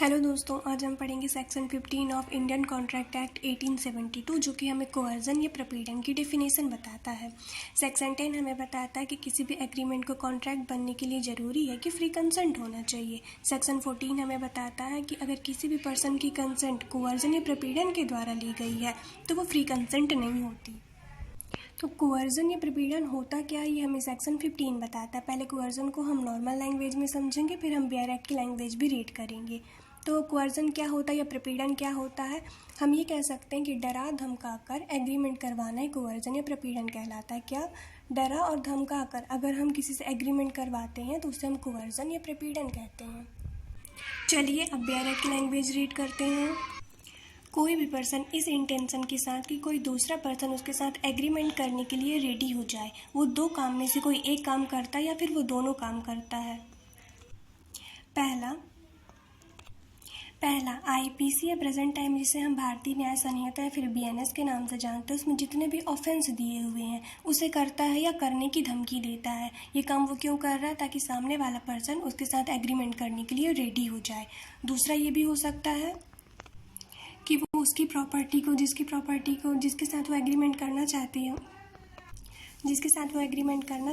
Hello दोस्तों, आज हम पढ़ेंगे section 15 of Indian contract act 1872 जो कि हमें कोअर्जन या प्रपीड़न की डेफिनेशन बताता है। सेक्शन 10 हमें बताता है कि किसी भी एग्रीमेंट को कॉन्ट्रैक्ट बनने के लिए ज़रूरी है कि फ्री कंसेंट होना चाहिए। सेक्शन 14 हमें बताता है कि अगर किसी भी पर्सन की कंसेंट कोअर्जन या प्रपीड़न के द्वारा ली गई है तो वो फ्री कंसेंट नहीं होती। तो कोअर्जन या प्रपीड़न होता क्या है, ये हमें सेक्शन 15 बताता है। पहले कोअर्जन को हम नॉर्मल लैंग्वेज में समझेंगे, फिर हम बेयर एक्ट की लैंग्वेज भी रीड करेंगे। तो कोअर्जन क्या होता है या प्रपीड़न क्या होता है, हम ये कह सकते हैं कि डरा धमका कर एग्रीमेंट करवाना ही कोअर्जन या प्रपीड़न कहलाता है। क्या डरा और धमका कर अगर हम किसी से एग्रीमेंट करवाते हैं तो उसे हम कोअर्जन या प्रपीड़न कहते हैं। चलिए अब बेयर एक्ट की लैंग्वेज रीड करते हैं। कोई भी पर्सन इस इंटेंशन के साथ कि कोई दूसरा पर्सन उसके साथ एग्रीमेंट करने के लिए रेडी हो जाए, वो दो काम में से कोई एक काम करता है या फिर वो दोनों काम करता है। पहला आईपीसी या प्रेजेंट टाइम जिसे हम भारतीय न्याय संहिता या फिर बीएनएस के नाम से जानते हैं, उसमें जितने भी ऑफेंस दिए हुए हैं उसे करता है या करने की धमकी देता है। ये काम वो क्यों कर रहा है? ताकि सामने वाला पर्सन उसके साथ एग्रीमेंट करने के लिए रेडी हो जाए। दूसरा ये भी हो सकता है कि वो उसकी प्रॉपर्टी को जिसके साथ वो एग्रीमेंट करना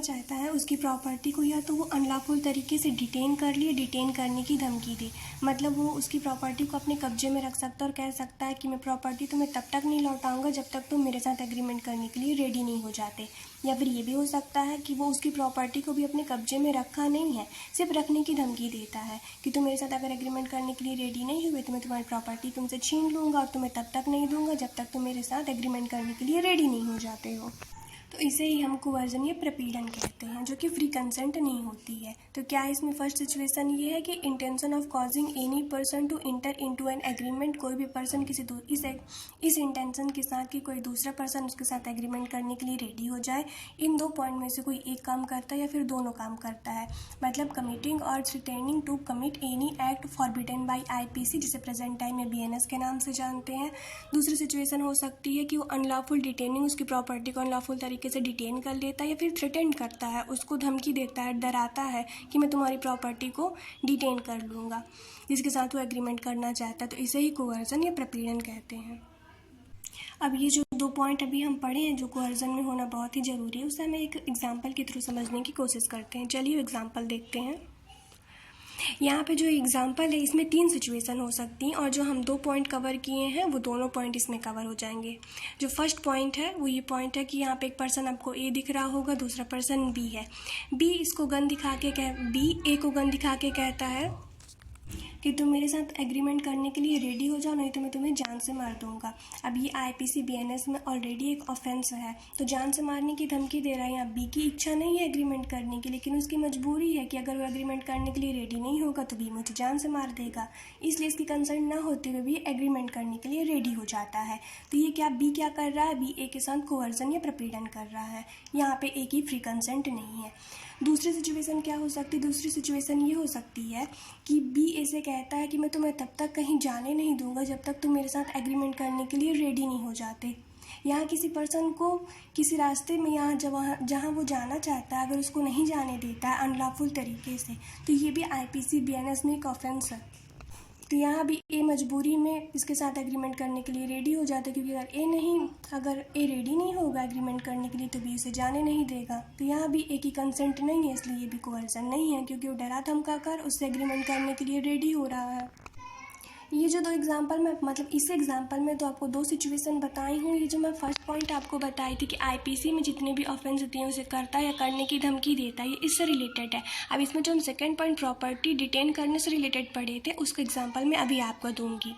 चाहता है उसकी प्रॉपर्टी को या तो वो अनलॉफुल तरीके से डिटेन कर लिए, डिटेन करने की धमकी दे। मतलब वो उसकी प्रॉपर्टी को अपने कब्जे में रख सकता है और कह सकता है कि मैं प्रॉपर्टी तुम्हें तब तक नहीं लौटाऊंगा जब तक तुम मेरे साथ एग्रीमेंट करने के लिए रेडी नहीं हो जाते। या फिर ये भी हो सकता है कि वो उसकी प्रॉपर्टी को भी अपने कब्जे में रखा नहीं है, सिर्फ रखने की धमकी देता है कि तुम मेरे साथ अगर एग्रीमेंट करने के लिए रेडी नहीं हुए तो मैं तुम्हारी प्रॉपर्टी तुमसे छीन लूँगा और तुम्हें तब तक नहीं दूंगा जब तक तुम मेरे साथ एग्रीमेंट करने के लिए रेडी नहीं हो जाते हो। तो इसे ही हम कोअर्जन या प्रपीड़न कहते हैं, जो कि फ्री कंसेंट नहीं होती है। तो क्या इसमें फर्स्ट सिचुएशन ये है कि intention of causing any person to enter into an agreement, कोई भी पर्सन इस इंटेंशन के साथ कि कोई दूसरा पर्सन उसके साथ एग्रीमेंट करने के लिए रेडी हो जाए। इन दो पॉइंट में से कोई एक काम करता है या फिर दोनों काम करता है। मतलब कमिटिंग और threatening to commit any act forbidden by IPC, जिसे प्रेजेंट टाइम में बीएनएस के नाम से जानते हैं। दूसरी सिचुएशन हो सकती है कि वो अनलॉफुल डिटेनिंग, उसकी प्रॉपर्टी को अनलॉफुल तरीके से डिटेन कर लेता है या फिर थ्रेटन करता है, उसको धमकी देता है, डराता है कि मैं तुम्हारी प्रॉपर्टी को डिटेन कर लूँगा, जिसके साथ वो एग्रीमेंट करना चाहता है। तो इसे ही कोअर्जन या प्रपीड़न कहते हैं। अब ये जो दो पॉइंट अभी हम पढ़े हैं जो कोअर्जन में होना बहुत ही ज़रूरी है, उसे हमें एक एग्जाम्पल के थ्रू समझने की कोशिश करते हैं। चलिए एग्जाम्पल देखते हैं। यहाँ पे जो एग्जाम्पल है इसमें 3 सिचुएशन हो सकती हैं और जो हम 2 पॉइंट कवर किए हैं वो दोनों पॉइंट इसमें कवर हो जाएंगे। जो फर्स्ट पॉइंट है वो ये पॉइंट है कि यहाँ पे एक पर्सन आपको ए दिख रहा होगा, दूसरा पर्सन बी है। बी ए को गन दिखा के कहता है कि तुम मेरे साथ एग्रीमेंट करने के लिए रेडी हो जाओ, नहीं तो मैं तुम्हें जान से मार दूंगा। अब ये आईपीसी बीएनएस में ऑलरेडी एक ऑफेंस है, तो जान से मारने की धमकी दे रहा है। यहाँ बी की इच्छा नहीं है एग्रीमेंट करने की, लेकिन उसकी मजबूरी है कि अगर वो एग्रीमेंट करने के लिए रेडी नहीं होगा तो बी मुझे जान से मार देगा। इसलिए इसकी कंसर्न ना होते हुए भी एग्रीमेंट करने के लिए रेडी हो जाता है। तो ये बी क्या कर रहा है? बी ए के साथ कोअर्जन या प्रपीड़न कर रहा है। यहाँ पे ए की फ्री कंसेंट नहीं है। दूसरी सिचुएशन क्या हो सकती है? दूसरी सिचुएशन ये हो सकती है कि बी ए से कहता है कि मैं तुम्हें तब तक कहीं जाने नहीं दूंगा जब तक तुम मेरे साथ एग्रीमेंट करने के लिए रेडी नहीं हो जाते। यहाँ किसी पर्सन को किसी रास्ते में जहाँ वो जाना चाहता है अगर उसको नहीं जाने देता है अनलॉफुल तरीके से, तो ये भी आईपीसी बीएनएस में एक ऑफेंस है। तो यहाँ भी ए मजबूरी में इसके साथ एग्रीमेंट करने के लिए रेडी हो जाता है, क्योंकि अगर ए रेडी नहीं होगा एग्रीमेंट करने के लिए तो बी उसे जाने नहीं देगा। तो यहाँ भी ए की कंसेंट नहीं है, इसलिए ये भी कोअर्जन नहीं है, क्योंकि वो डरा धमका कर उससे एग्रीमेंट करने के लिए रेडी हो रहा है। ये जो दो एग्जांपल में इस एग्जांपल में तो आपको 2 सिचुएशन बताई हूँ। ये जो मैं फर्स्ट पॉइंट आपको बताई थी कि आईपीसी में जितने भी ऑफेंस होते हैं उसे करता है या करने की धमकी देता है, ये इससे रिलेटेड है। अब इसमें जो हम सेकंड पॉइंट प्रॉपर्टी डिटेन करने से रिलेटेड पढ़े थे उसका एग्जाम्पल मैं अभी आपको दूंगी।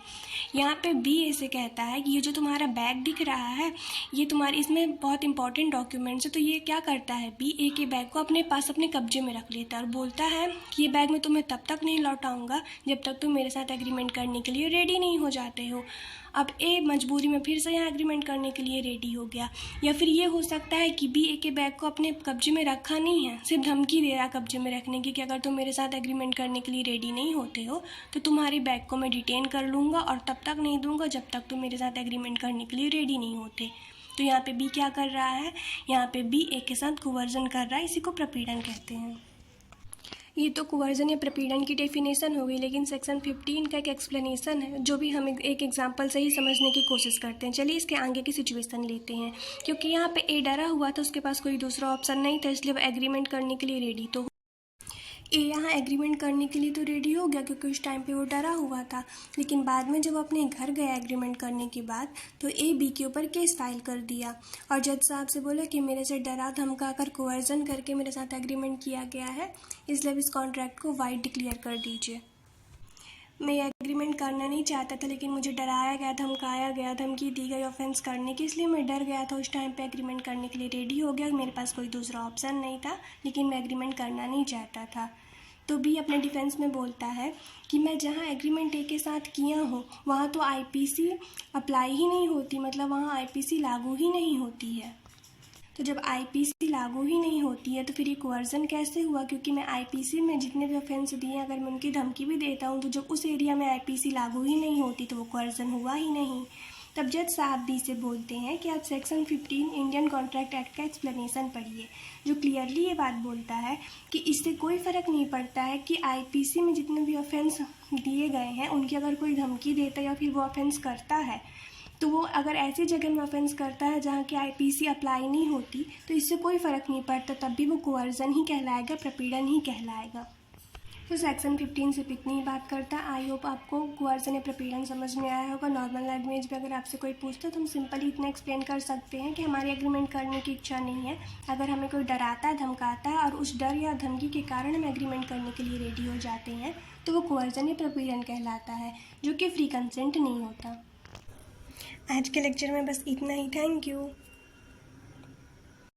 यहाँ पे बी ए से कहता है कि ये जो तुम्हारा बैग दिख रहा है ये तुम्हारी इसमें बहुत इंपॉर्टेंट डॉक्यूमेंट्स है। तो ये क्या करता है? बी ए के बैग को अपने पास अपने कब्जे में रख लेता है और बोलता है कि ये बैग मैं तुम्हें तब तक नहीं लौटाऊंगा जब तक तुम मेरे साथ एग्रीमेंट करने के लिए रेडी नहीं हो जाते हो। अब ए मजबूरी में फिर से यहाँ एग्रीमेंट करने के लिए रेडी हो गया। या फिर ये हो सकता है कि बी ए के बैग को अपने कब्जे में रखा नहीं है, सिर्फ धमकी दे रहा कब्जे में रखने की कि अगर तुम मेरे साथ एग्रीमेंट करने के लिए रेडी नहीं होते हो तो तुम्हारे बैग को मैं डिटेन कर लूँगा और तब तक नहीं दूंगा जब तक तुम मेरे साथ एग्रीमेंट करने के लिए रेडी नहीं होते। तो यहाँ पे बी क्या कर रहा है? यहाँ पे बी ए के साथ कोअर्जन कर रहा है, इसी को प्रपीड़न कहते हैं। ये तो कुवर्जन या प्रपीड़न की डेफिनेशन हो गई, लेकिन सेक्शन 15 का एक एक्सप्लेनेशन है जो भी हम एक एग्जांपल से ही समझने की कोशिश करते हैं। चलिए इसके आगे की सिचुएशन लेते हैं। क्योंकि यहाँ पे ए डरा हुआ था, उसके पास कोई दूसरा ऑप्शन नहीं था, इसलिए वो एग्रीमेंट करने के लिए रेडी तो ए यहाँ एग्रीमेंट करने के लिए तो रेडी हो गया क्योंकि उस टाइम पे वो डरा हुआ था। लेकिन बाद में जब अपने घर गया एग्रीमेंट करने के बाद, तो ए बी के ऊपर केस फाइल कर दिया और जज साहब से बोला कि मेरे से डरा धमका कर कोवर्जन करके मेरे साथ एग्रीमेंट किया गया है, इसलिए इस कॉन्ट्रैक्ट को वाइड डिक्लेयर कर दीजिए। मैं एग्रीमेंट करना नहीं चाहता था, लेकिन मुझे डराया गया, धमकाया गया, धमकी दी गई ऑफेंस करने की, इसलिए मैं डर गया था। उस टाइम पे एग्रीमेंट करने के लिए रेडी हो गया, मेरे पास कोई दूसरा ऑप्शन नहीं था, लेकिन मैं एग्रीमेंट करना नहीं चाहता था। तो बी अपने डिफेंस में बोलता है कि मैं जहाँ एग्रीमेंट ए के साथ किया हूँ वहाँ तो आईपीसी अप्लाई ही नहीं होती, मतलब वहाँ आईपीसी लागू ही नहीं होती है। तो जब आईपीसी लागू ही नहीं होती है तो फिर ये कोवर्जन कैसे हुआ? क्योंकि मैं आईपीसी में जितने भी ऑफेंस दिए अगर मैं उनकी धमकी भी देता हूँ तो जब उस एरिया में आईपीसी लागू ही नहीं होती तो वो कोवर्जन हुआ ही नहीं। तब जज साहब बी से बोलते हैं कि आप सेक्शन 15 इंडियन कॉन्ट्रैक्ट एक्ट का एक्सप्लेनेशन पढ़िए, जो क्लियरली ये बात बोलता है कि इससे कोई फ़र्क नहीं पड़ता है कि आईपीसी में जितने भी ऑफेंस दिए गए हैं उनकी अगर कोई धमकी देता है या फिर वो ऑफेंस करता है, तो वो अगर ऐसी जगह में ऑफेंस करता है जहाँ की आईपीसी अप्लाई नहीं होती तो इससे कोई फ़र्क नहीं पड़ता, तब भी वो कोवर्जन ही कहलाएगा, प्रपीड़न ही कहलाएगा। तो सेक्शन 15 सिर्फ इतनी ही बात करता है। आई होप आपको कोवर्जन या प्रपीड़न समझ में आया होगा। नॉर्मल लैंग्वेज में अगर आपसे कोई पूछता है तो हम सिंपली इतना एक्सप्लेन कर सकते हैं कि हमारी एग्रीमेंट करने की इच्छा नहीं है। अगर हमें कोई डराता है, धमकाता है और उस डर या धमकी के कारण हम एग्रीमेंट करने के लिए रेडी हो जाते हैं तो वो कोवर्जन या प्रपीड़न कहलाता है, जो कि फ्री कंसेंट नहीं होता। आज के लेक्चर में बस इतना ही। Thank you.